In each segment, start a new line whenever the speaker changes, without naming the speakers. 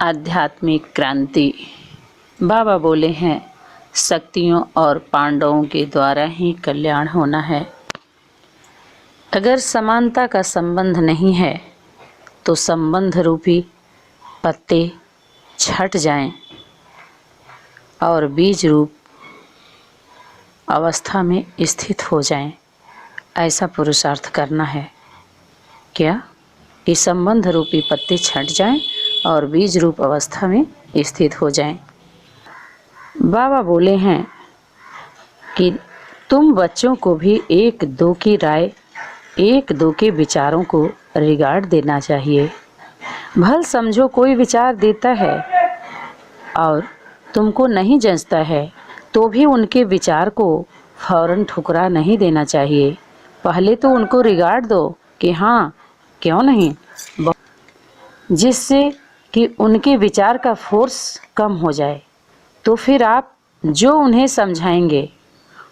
आध्यात्मिक क्रांति। बाबा बोले हैं, शक्तियों और पांडवों के द्वारा ही कल्याण होना है। अगर समानता का संबंध नहीं है तो संबंध रूपी पत्ते छट जाएं और बीज रूप अवस्था में स्थित हो जाएं। ऐसा पुरुषार्थ करना है क्या कि संबंध रूपी पत्ते छट जाएं और बीज रूप अवस्था में स्थित हो जाएं। बाबा बोले हैं कि तुम बच्चों को भी एक दो की राय, एक दो के विचारों को रिगार्ड देना चाहिए। भल समझो कोई विचार देता है और तुमको नहीं जंचता है तो भी उनके विचार को फौरन ठुकरा नहीं देना चाहिए। पहले तो उनको रिगार्ड दो कि हाँ क्यों नहीं, जिससे कि उनके विचार का फोर्स कम हो जाए। तो फिर आप जो उन्हें समझाएंगे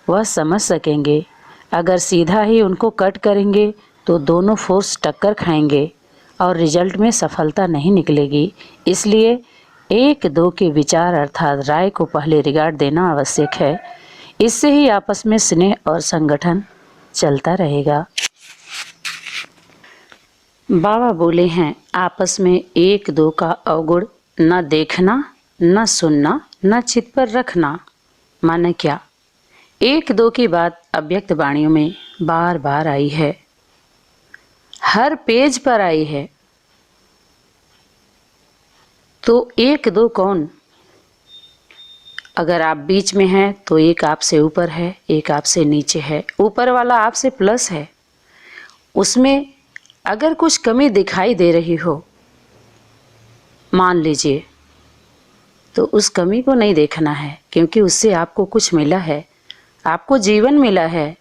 वह समझ सकेंगे। अगर सीधा ही उनको कट करेंगे तो दोनों फोर्स टक्कर खाएंगे और रिजल्ट में सफलता नहीं निकलेगी। इसलिए एक दो के विचार अर्थात राय को पहले रिगार्ड देना आवश्यक है। इससे ही आपस में स्नेह और संगठन चलता रहेगा। बाबा बोले हैं, आपस में एक दो का अवगुण न देखना, न सुनना, न चित्त पर रखना। माने क्या? एक दो की बात अव्यक्त वाणियों में बार बार आई है, हर पेज पर आई है। तो एक दो कौन? अगर आप बीच में हैं तो एक आपसे ऊपर है, एक आपसे नीचे है। ऊपर वाला आपसे प्लस है, उसमें अगर कुछ कमी दिखाई दे रही हो मान लीजिए, तो उस कमी को नहीं देखना है, क्योंकि उससे आपको कुछ मिला है, आपको जीवन मिला है,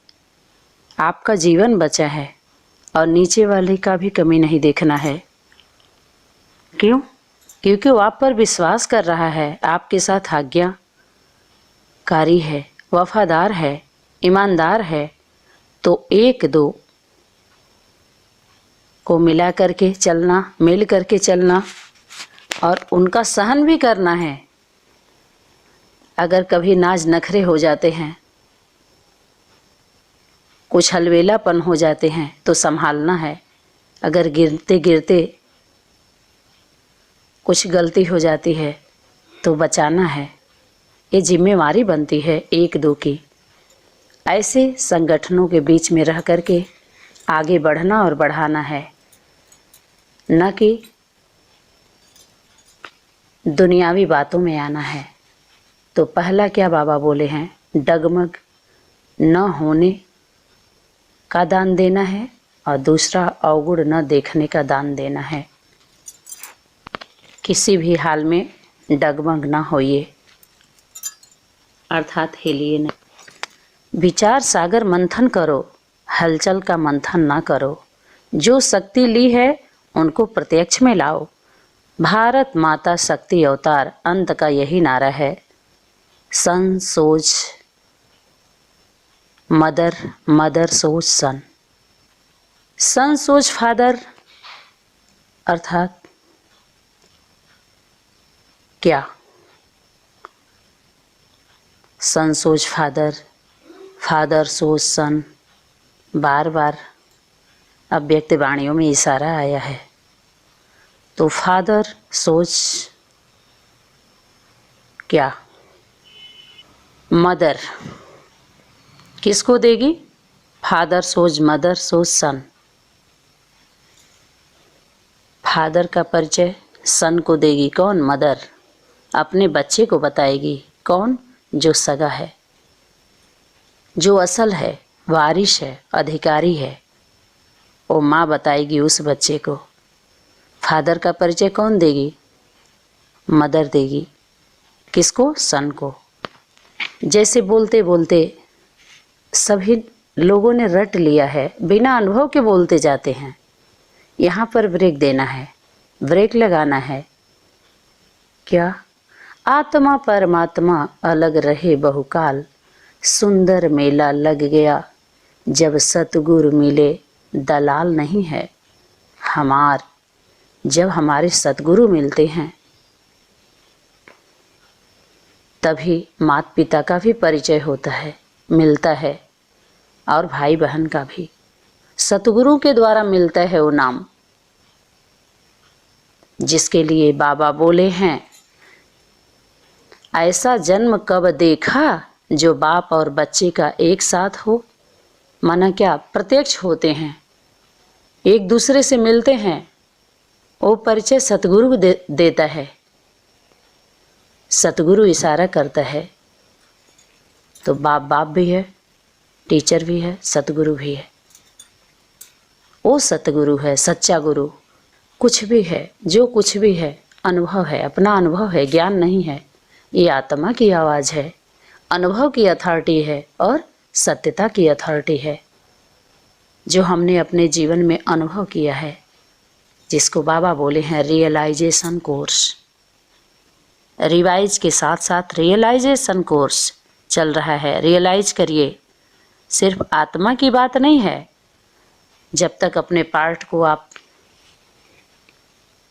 आपका जीवन बचा है। और नीचे वाले का भी कमी नहीं देखना है। क्यों? क्योंकि वो आप पर विश्वास कर रहा है, आपके साथ आज्ञाकारी है, वफादार है, ईमानदार है। तो एक दो को मिला करके चलना, मिल करके चलना और उनका सहन भी करना है। अगर कभी नाज नखरे हो जाते हैं, कुछ हलवेलापन हो जाते हैं तो संभालना है। अगर गिरते गिरते कुछ गलती हो जाती है तो बचाना है। ये जिम्मेवारी बनती है एक दो की। ऐसे संगठनों के बीच में रह करके आगे बढ़ना और बढ़ाना है, न कि दुनियावी बातों में आना है। तो पहला क्या बाबा बोले हैं? डगमग न होने का दान देना है और दूसरा अवगुण न देखने का दान देना है। किसी भी हाल में डगमग ना होइए, अर्थात हिलिए नहीं। विचार सागर मंथन करो, हलचल का मंथन ना करो। जो शक्ति ली है उनको प्रत्यक्ष में लाओ। भारत माता शक्ति अवतार, अंत का यही नारा है। सन सोच मदर, मदर सोच सन। सन सोच फादर अर्थात क्या? सन सोच फादर, फादर सोच सन। बार बार अव्यक्त वाणियों में इशारा आया है। तो फादर सोच क्या? मदर किसको देगी? फादर सोच मदर सोच सन। फादर का परिचय सन को देगी कौन? मदर। अपने बच्चे को बताएगी कौन? जो सगा है, जो असल है, वारिश है, अधिकारी है। वो माँ बताएगी उस बच्चे को। फादर का परिचय कौन देगी? मदर देगी। किसको? सन को। जैसे बोलते बोलते सभी लोगों ने रट लिया है, बिना अनुभव के बोलते जाते हैं। यहाँ पर ब्रेक देना है, ब्रेक लगाना है। क्या? आत्मा परमात्मा अलग रहे बहुकाल, सुंदर मेला लग गया जब सतगुरु मिले, दलाल नहीं है हमार। जब हमारे सतगुरु मिलते हैं तभी माता पिता का भी परिचय होता है, मिलता है, और भाई बहन का भी। सतगुरु के द्वारा मिलता है वो नाम, जिसके लिए बाबा बोले हैं, ऐसा जन्म कब देखा जो बाप और बच्चे का एक साथ हो। माना क्या, प्रत्यक्ष होते हैं, एक दूसरे से मिलते हैं, वो परिचय सतगुरु देता है। सतगुरु इशारा करता है तो बाप बाप भी है, टीचर भी है, सतगुरु भी है। वो सतगुरु है, सच्चा गुरु। कुछ भी है, जो कुछ भी है, अनुभव है, अपना अनुभव है, ज्ञान नहीं है। ये आत्मा की आवाज़ है, अनुभव की अथॉरिटी है और सत्यता की अथॉरिटी है, जो हमने अपने जीवन में अनुभव किया है, जिसको बाबा बोले हैं रियलाइजेशन कोर्स। रिवाइज के साथ साथ रियलाइजेशन कोर्स चल रहा है। रियलाइज करिए, सिर्फ आत्मा की बात नहीं है। जब तक अपने पार्ट को आप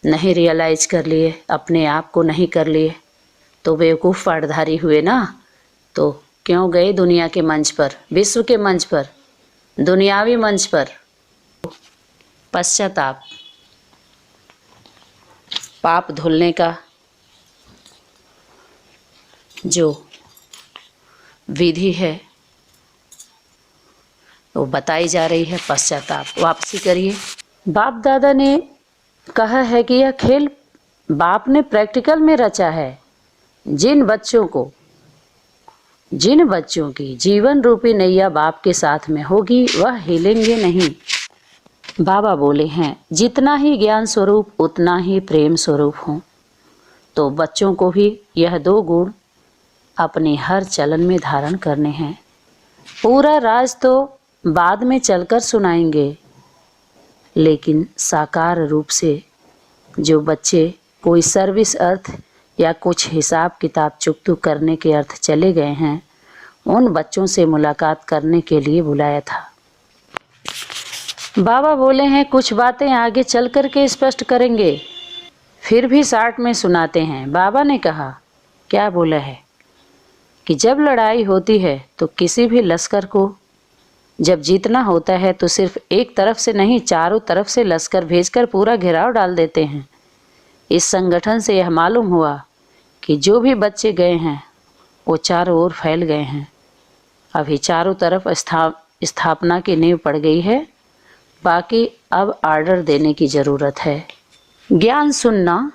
नहीं रियलाइज कर लिए, अपने आप को नहीं कर लिए, तो बेवकूफ़ पाठधारी हुए ना। तो क्यों गए दुनिया के मंच पर, विश्व के मंच पर, दुनियावी मंच पर। पश्चाताप, पाप धुलने का जो विधि है वो बताई जा रही है। पश्चाताप, वापसी करिए। बाप दादा ने कहा है कि यह खेल बाप ने प्रैक्टिकल में रचा है। जिन बच्चों की जीवन रूपी नैया बाप के साथ में होगी, वह हिलेंगे नहीं। बाबा बोले हैं, जितना ही ज्ञान स्वरूप उतना ही प्रेम स्वरूप हो। तो बच्चों को भी यह 2 गुण अपने हर चलन में धारण करने हैं। पूरा राज तो बाद में चलकर सुनाएंगे, लेकिन साकार रूप से जो बच्चे कोई सर्विस अर्थ या कुछ हिसाब किताब चुकतू करने के अर्थ चले गए हैं, उन बच्चों से मुलाकात करने के लिए बुलाया था। बाबा बोले हैं, कुछ बातें आगे चल कर के स्पष्ट करेंगे, फिर भी शार्ट में सुनाते हैं। बाबा ने कहा, क्या बोला है कि जब लड़ाई होती है तो किसी भी लश्कर को जब जीतना होता है तो सिर्फ एक तरफ से नहीं, चारों तरफ से लश्कर भेजकर पूरा घेराव डाल देते हैं। इस संगठन से यह मालूम हुआ कि जो भी बच्चे गए हैं वो चारों ओर फैल गए हैं। अभी चारों तरफ स्थापना की नींव पड़ गई है, बाकी अब आर्डर देने की ज़रूरत है। ज्ञान सुनना,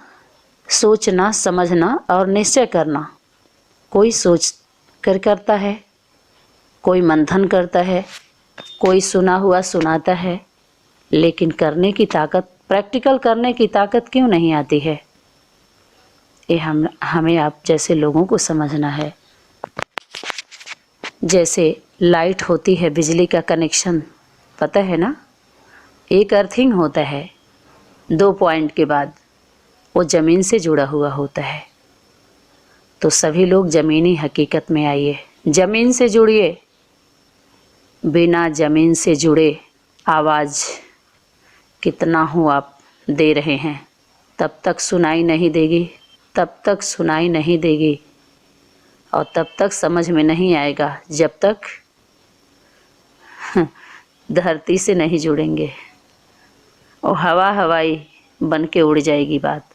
सोचना, समझना और निश्चय करना। कोई सोच कर करता है, कोई मंथन करता है, कोई सुना हुआ सुनाता है, लेकिन करने की ताकत, प्रैक्टिकल करने की ताकत क्यों नहीं आती है? ये हमें आप जैसे लोगों को समझना है। जैसे लाइट होती है, बिजली का कनेक्शन, पता है ना, एक अर्थिंग होता है, 2 पॉइंट के बाद वो ज़मीन से जुड़ा हुआ होता है। तो सभी लोग ज़मीनी हकीकत में आइए, ज़मीन से जुड़िए। बिना ज़मीन से जुड़े आवाज़ कितना हो आप दे रहे हैं, तब तक सुनाई नहीं देगी, तब तक सुनाई नहीं देगी, और तब तक समझ में नहीं आएगा जब तक धरती से नहीं जुड़ेंगे। और हवाई बन के उड़ जाएगी बात।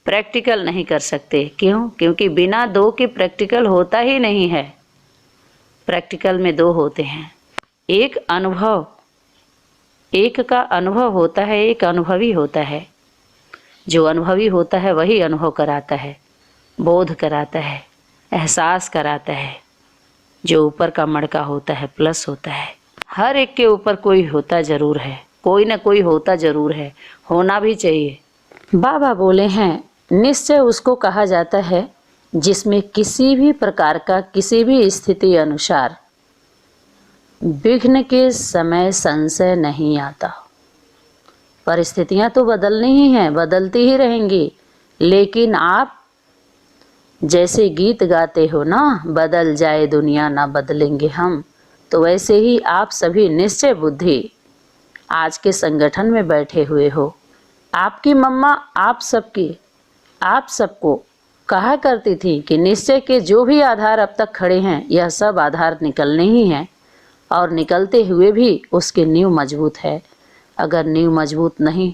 प्रैक्टिकल नहीं कर सकते। क्यों? क्योंकि बिना 2 के प्रैक्टिकल होता ही नहीं है। प्रैक्टिकल में 2 होते हैं, एक अनुभव, एक का अनुभव होता है, एक अनुभवी होता है। जो अनुभवी होता है वही अनुभव कराता है, बोध कराता है, एहसास कराता है। जो ऊपर का मड़का होता है, प्लस होता है। हर एक के ऊपर कोई होता ज़रूर है, कोई ना कोई होता ज़रूर है, होना भी चाहिए। बाबा बोले हैं, निश्चय उसको कहा जाता है जिसमें किसी भी प्रकार का, किसी भी स्थिति अनुसार विघ्न के समय संशय नहीं आता। परिस्थितियां तो बदलनी ही हैं, बदलती ही रहेंगी, लेकिन आप जैसे गीत गाते हो ना, बदल जाए दुनिया ना बदलेंगे हम, तो वैसे ही आप सभी निश्चय बुद्धि आज के संगठन में बैठे हुए हो। आपकी मम्मा आप सबको कहा करती थी कि निश्चय के जो भी आधार अब तक खड़े हैं, यह सब आधार निकलने ही हैं और निकलते हुए भी उसकी नींव मजबूत है। अगर नींव मजबूत नहीं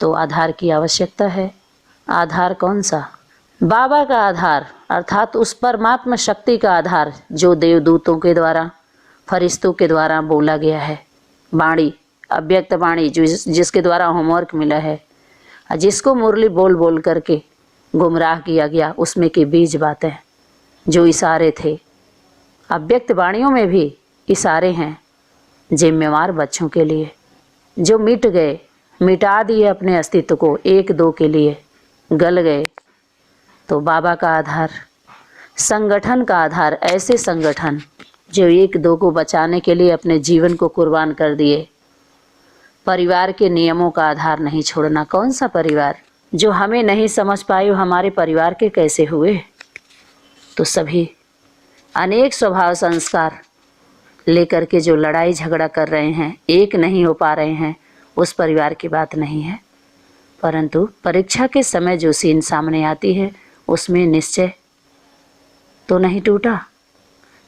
तो आधार की आवश्यकता है। आधार कौन सा? बाबा का आधार, अर्थात उस परमात्मा शक्ति का आधार जो देवदूतों के द्वारा, फरिश्तों के द्वारा बोला गया है। वाणी, अव्यक्त वाणी, जिसके द्वारा होमवर्क मिला है, जिसको मुरली बोल बोल करके गुमराह किया गया, उसमें की बीज बातें जो इशारे थे। अव्यक्त वाणियों में भी इशारे हैं जिम्मेवार बच्चों के लिए जो मिट गए, मिटा दिए अपने अस्तित्व को एक दो के लिए, गल गए। तो बाबा का आधार, संगठन का आधार, ऐसे संगठन जो एक दो को बचाने के लिए अपने जीवन को कुर्बान कर दिए। परिवार के नियमों का आधार नहीं छोड़ना। कौन सा परिवार? जो हमें नहीं समझ पाए हमारे परिवार के कैसे हुए। तो सभी अनेक स्वभाव संस्कार लेकर के जो लड़ाई झगड़ा कर रहे हैं, एक नहीं हो पा रहे हैं, उस परिवार की बात नहीं है। परंतु परीक्षा के समय जो सीन सामने आती है उसमें निश्चय तो नहीं टूटा।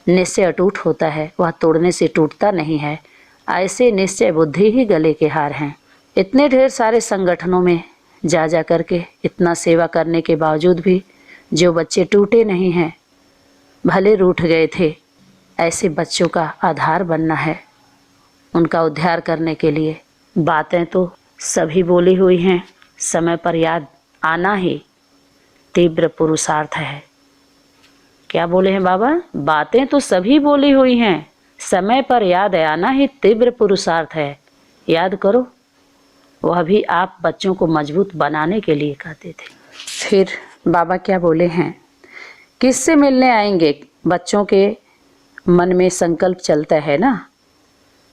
निश्चय अटूट होता है, वह तोड़ने से टूटता नहीं है। ऐसे निश्चय बुद्धि ही गले के हार हैं। इतने ढेर सारे संगठनों में जा करके इतना सेवा करने के बावजूद भी जो बच्चे टूटे नहीं हैं, भले रूठ गए थे, ऐसे बच्चों का आधार बनना है। उनका उद्धार करने के लिए बातें तो सभी बोली हुई हैं, समय पर याद आना ही तीव्र पुरुषार्थ है। क्या बोले हैं बाबा? बातें तो सभी बोली हुई हैं, समय पर याद आना ही तीव्र पुरुषार्थ है। याद करो, वह भी आप बच्चों को मजबूत बनाने के लिए कहते थे। फिर बाबा क्या बोले हैं? किससे मिलने आएंगे? बच्चों के मन में संकल्प चलता है ना,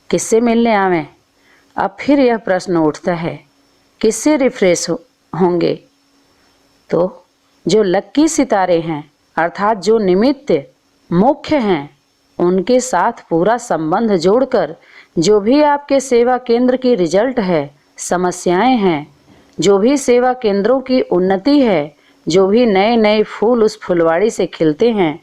किससे मिलने आवें। अब फिर यह प्रश्न उठता है, किससे रिफ्रेश होंगे? तो जो लक्की सितारे हैं, अर्थात जो निमित्त मुख्य हैं, उनके साथ पूरा संबंध जोड़कर जो भी आपके सेवा केंद्र की रिजल्ट है, समस्याएं हैं, जो भी सेवा केंद्रों की उन्नति है, जो भी नए नए फूल उस फुलवाड़ी से खिलते हैं,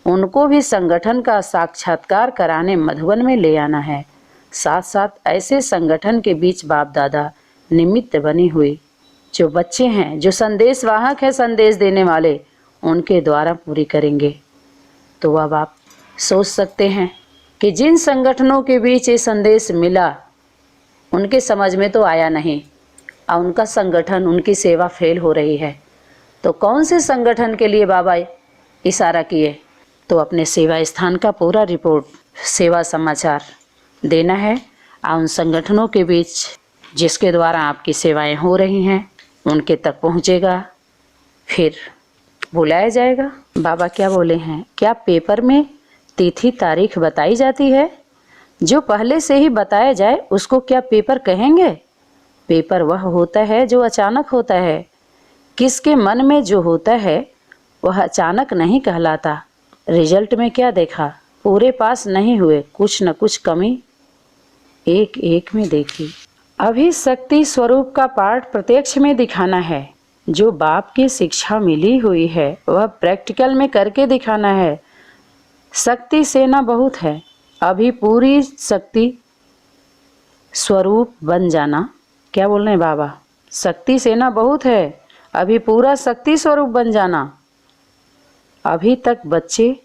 उनको भी संगठन का साक्षात्कार कराने मधुबन में ले आना है। साथ साथ ऐसे संगठन के बीच बाप दादा निमित्त बनी हुई जो बच्चे हैं, जो संदेश वाहक है, संदेश देने वाले, उनके द्वारा पूरी करेंगे। तो अब आप सोच सकते हैं कि जिन संगठनों के बीच ये संदेश मिला, उनके समझ में तो आया नहीं और उनका संगठन, उनकी सेवा फेल हो रही है। तो कौन से संगठन के लिए बाबा इशारा किए? तो अपने सेवा स्थान का पूरा रिपोर्ट, सेवा समाचार देना है और उन संगठनों के बीच जिसके द्वारा आपकी सेवाएं हो रही हैं, उनके तक पहुंचेगा, फिर बुलाया जाएगा। बाबा क्या बोले हैं? क्या पेपर में तिथि तारीख बताई जाती है? जो पहले से ही बताया जाए उसको क्या पेपर कहेंगे? पेपर वह होता है जो अचानक होता है। किसके मन में जो होता है वह अचानक नहीं कहलाता। रिजल्ट में क्या देखा? पूरे पास नहीं हुए, कुछ न कुछ कमी एक एक में देखी। अभी शक्ति स्वरूप का पाठ प्रत्यक्ष में दिखाना है। जो बाप की शिक्षा मिली हुई है वह प्रैक्टिकल में करके दिखाना है। शक्ति सेना बहुत है, अभी पूरी शक्ति स्वरूप बन जाना। क्या बोल रहे हैं बाबा? शक्ति सेना बहुत है, अभी पूरा शक्ति स्वरूप बन जाना। अभी तक बच्चे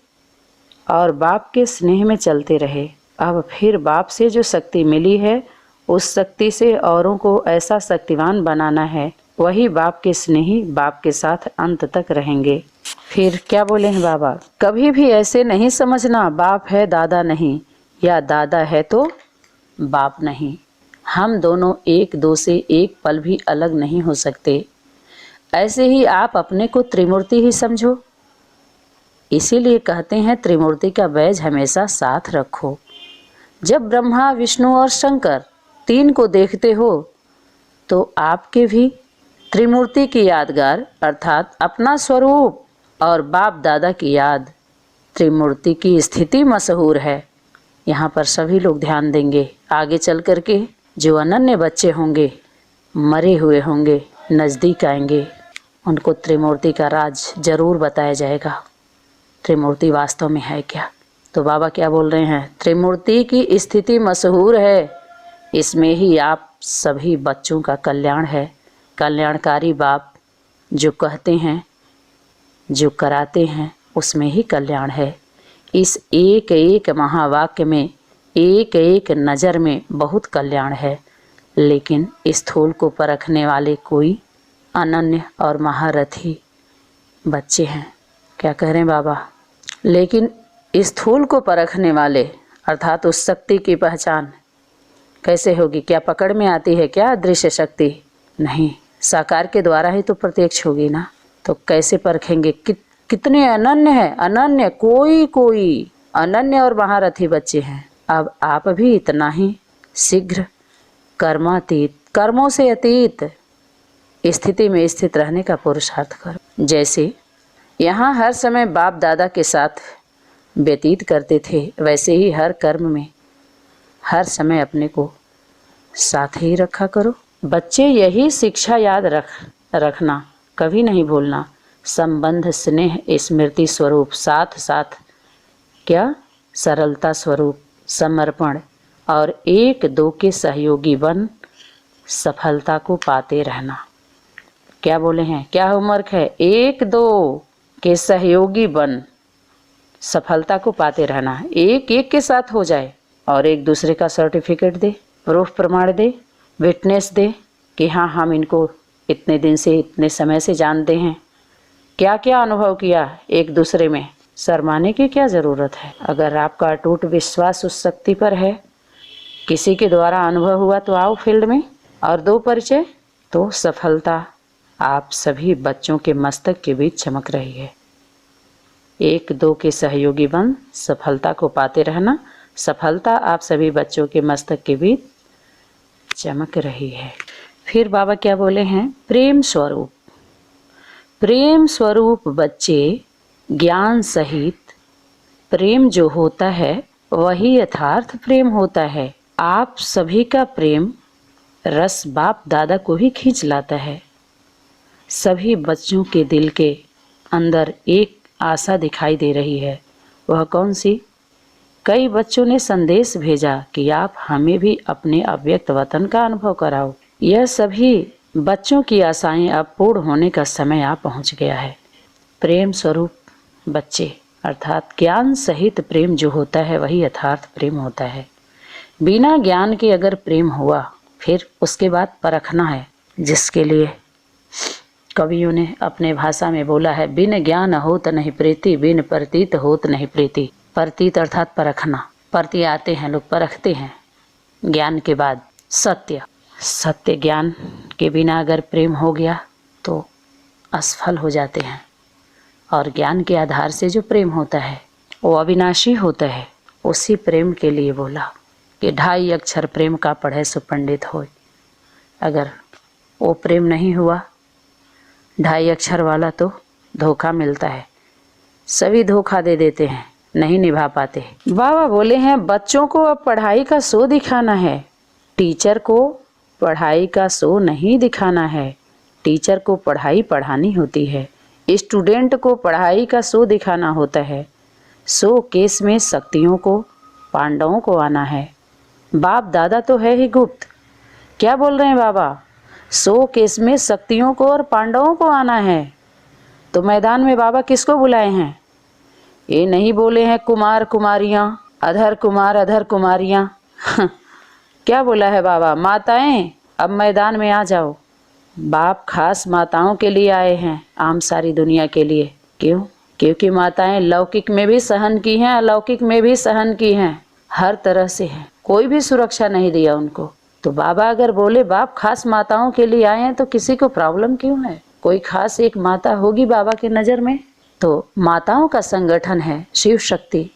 और बाप के स्नेह में चलते रहे, अब फिर बाप से जो शक्ति मिली है उस शक्ति से औरों को ऐसा शक्तिवान बनाना है। वही बाप के स्नेही बाप के साथ अंत तक रहेंगे। फिर क्या बोले हैं बाबा? कभी भी ऐसे नहीं समझना बाप है दादा नहीं, या दादा है तो बाप नहीं। हम दोनों एक दो से एक पल भी अलग नहीं हो सकते। ऐसे ही आप अपने को त्रिमूर्ति ही समझो। इसीलिए कहते हैं त्रिमूर्ति का बैज हमेशा साथ रखो। जब ब्रह्मा विष्णु और शंकर तीन को देखते हो तो आपके भी त्रिमूर्ति की यादगार अर्थात अपना स्वरूप और बाप दादा की याद, त्रिमूर्ति की स्थिति मशहूर है। यहाँ पर सभी लोग ध्यान देंगे। आगे चल कर के जो अनन्य बच्चे होंगे, मरे हुए होंगे, नज़दीक आएंगे। उनको त्रिमूर्ति का राज जरूर बताया जाएगा, त्रिमूर्ति वास्तव में है क्या। तो बाबा क्या बोल रहे हैं, त्रिमूर्ति की स्थिति मशहूर है, इसमें ही आप सभी बच्चों का कल्याण है। कल्याणकारी बाप जो कहते हैं, जो कराते हैं, उसमें ही कल्याण है। इस एक एक महावाक्य में, एक एक नज़र में बहुत कल्याण है। लेकिन स्थूल को परखने वाले कोई अनन्य और महारथी बच्चे हैं। क्या कह रहे हैं बाबा, लेकिन स्थूल को परखने वाले अर्थात उस शक्ति की पहचान कैसे होगी? क्या पकड़ में आती है क्या दृश्य शक्ति? नहीं, साकार के द्वारा ही तो प्रत्यक्ष होगी ना। तो कैसे परखेंगे? कितने अनन्य हैं, अनन्य, कोई अनन्य और महारथी बच्चे हैं। अब आप भी इतना ही शीघ्र कर्मातीत, कर्मों से अतीत स्थिति में स्थित रहने का पुरुषार्थ करो। जैसे यहाँ हर समय बाप दादा के साथ व्यतीत करते थे, वैसे ही हर कर्म में हर समय अपने को साथ ही रखा करो। बच्चे यही शिक्षा याद रखना, कभी नहीं भूलना। संबंध, स्नेह, स्मृति स्वरूप, साथ साथ क्या सरलता स्वरूप, समर्पण और एक दो के सहयोगी बन सफलता को पाते रहना। क्या बोले हैं, क्या होमवर्क है? एक दो के सहयोगी बन सफलता को पाते रहना। एक एक के साथ हो जाए और एक दूसरे का सर्टिफिकेट दे, प्रूफ प्रमाण दे, विटनेस दे कि हाँ हम इनको इतने दिन से, इतने समय से जानते हैं, क्या क्या अनुभव किया एक दूसरे में। शर्माने की क्या ज़रूरत है? अगर आपका अटूट विश्वास उस शक्ति पर है, किसी के द्वारा अनुभव हुआ तो आओ फील्ड में और दो परिचय, तो सफलता आप सभी बच्चों के मस्तक के बीच चमक रही है। एक दो के सहयोगी बन सफलता को पाते रहना। सफलता आप सभी बच्चों के मस्तक के बीच चमक रही है। फिर बाबा क्या बोले हैं, प्रेम स्वरूप। प्रेम स्वरूप बच्चे ज्ञान सहित प्रेम जो होता है वही यथार्थ प्रेम होता है। आप सभी का प्रेम रस बाप दादा को ही खींच लाता है। सभी बच्चों के दिल के अंदर एक आशा दिखाई दे रही है। वह कौन सी? कई बच्चों ने संदेश भेजा कि आप हमें भी अपने अव्यक्त वतन का अनुभव कराओ। यह सभी बच्चों की आशाएं अब पूर्ण होने का समय आ पहुंच गया है। प्रेम स्वरूप बच्चे अर्थात ज्ञान सहित प्रेम जो होता है वही यथार्थ प्रेम होता है। बिना ज्ञान के अगर प्रेम हुआ फिर उसके बाद परखना है, जिसके लिए कवियों ने अपने भाषा में बोला है, बिन ज्ञान होत नहीं प्रीति, बिन प्रतीत होत नहीं प्रीति। प्रतीत अर्थात परखना, परती आते हैं लोग, परखते हैं ज्ञान के बाद। सत्य ज्ञान के बिना अगर प्रेम हो गया तो असफल हो जाते हैं। और ज्ञान के आधार से जो प्रेम होता है वो अविनाशी होता है। उसी प्रेम के लिए बोला कि 2.5 अक्षर प्रेम का पढ़े सो पंडित होय। अगर वो प्रेम नहीं हुआ 2.5 अक्षर वाला तो धोखा मिलता है। सभी धोखा दे देते हैं, नहीं निभा पाते। बाबा बोले हैं बच्चों को अब पढ़ाई का शो दिखाना है, टीचर को पढ़ाई का शो नहीं दिखाना है। टीचर को पढ़ाई पढ़ानी होती है, स्टूडेंट को पढ़ाई का शो दिखाना होता है। शो केस में शक्तियों को, पांडवों को आना है। बाप दादा तो है ही गुप्त। क्या बोल रहे हैं बाबा? शो केस में शक्तियों को और पांडवों को आना है। तो मैदान में बाबा किसको बुलाए हैं? ये नहीं बोले हैं कुमार कुमारियाँ, अधर कुमार अधर कुमारियाँ। क्या बोला है बाबा? माताएं अब मैदान में आ जाओ। बाप खास माताओं के लिए आए हैं, आम सारी दुनिया के लिए। क्यों? क्योंकि माताएं लौकिक में भी सहन की हैं, अलौकिक में भी सहन की हैं, हर तरह से हैं, कोई भी सुरक्षा नहीं दिया उनको। तो बाबा अगर बोले बाप खास माताओं के लिए आए हैं तो किसी को प्रॉब्लम क्यों है? कोई खास एक माता होगी बाबा की नज़र में। तो माताओं का संगठन है शिव शक्ति।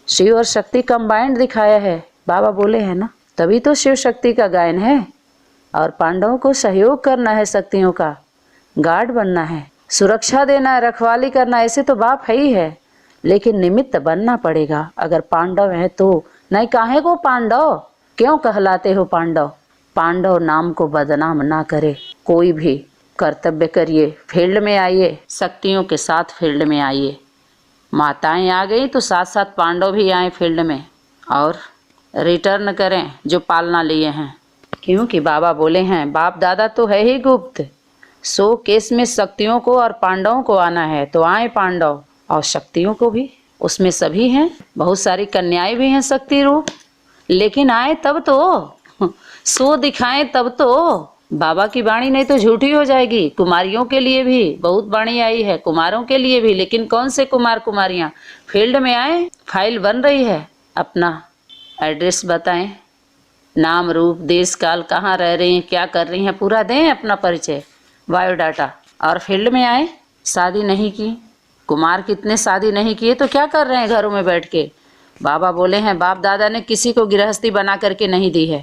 शिव और शक्ति कंबाइंड दिखाया है, बाबा बोले हैं ना, तभी तो शिव शक्ति का गायन है। और पांडवों को सहयोग करना है, शक्तियों का गार्ड बनना है, सुरक्षा देना है, रखवाली करना, ऐसे तो बाप है ही है। लेकिन निमित्त बनना पड़ेगा। अगर पांडव है तो नहीं, काहे को पांडव, क्यों कहलाते हो पांडव? पांडव नाम को बदनाम ना करे कोई भी, कर्तव्य करिए, फील्ड में आइए, शक्तियों के साथ फील्ड में आइए। माताएं आ गई तो साथ साथ पांडव भी आए फील्ड में और रिटर्न करें जो पालना लिए हैं, क्योंकि बाबा बोले हैं बाप दादा तो है ही गुप्त, 100 केस में शक्तियों को और पांडवों को आना है तो आए पांडव, और शक्तियों को भी, उसमें सभी हैं, बहुत सारी कन्याएं भी हैं शक्ति रूप, लेकिन आए तब तो, 100 दिखाएं तब तो। बाबा की वाणी नहीं तो झूठी हो जाएगी। कुमारियों के लिए भी बहुत वाणी आई है, कुमारों के लिए भी, लेकिन कौन से कुमार कुमारियां फील्ड में आए, फाइल बन रही है, अपना एड्रेस बताएं, नाम रूप देश काल, कहाँ रह रही हैं, क्या कर रही हैं, पूरा दें अपना परिचय, बायोडाटा, और फील्ड में आए। शादी नहीं की, कुमार कितने शादी नहीं किए तो क्या कर रहे हैं घरों में बैठ के। बाबा बोले हैं बाप दादा ने किसी को गृहस्थी बना करके नहीं दी है।